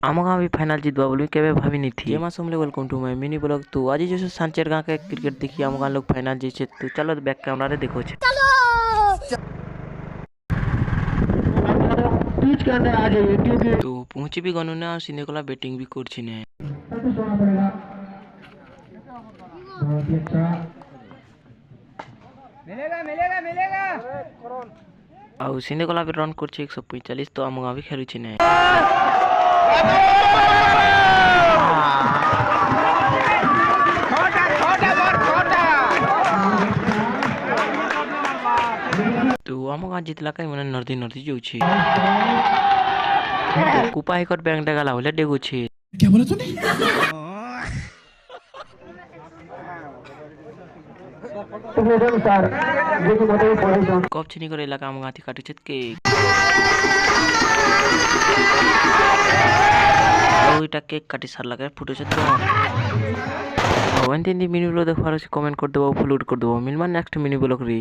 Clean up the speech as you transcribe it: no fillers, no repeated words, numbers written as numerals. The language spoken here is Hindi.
ଆମ ଗାଁ ବି ଫାଇନାଲ ଜିତବା ବୋଲି କେବେ ଭାବି ନି थी मा समले welcome to my mini blog. तो आज जो सांचेर गाँव के क्रिकेट देखी आम गाँव लोग फाइनल जीचे। तो चलो बैक कैमरा रे देखो छे। तो पहुंची भी गनु ना सिने कोला बैटिंग भी करछि ने। मिलेगा आउ सिने कोला भी रन करछि 145। तो आम गाँव भी खेलुछि ने। तो आम गाँ जितला कहीं मैंने नर्दी नर्दी जाऊँ कुपा हेकर बैंक डेगाला बोले डेगु छे। क्या बोला तूने? कब छिनी कर इलाका आम गाँथी काटु छत के ओइटा केक काटी सारला के फुटो छत तो। मिनी ब्लॉग देखवार कमेंट कर देबो, फॉलो कर देबो। मिलमा नेक्स्ट मिनी ब्लॉग रे।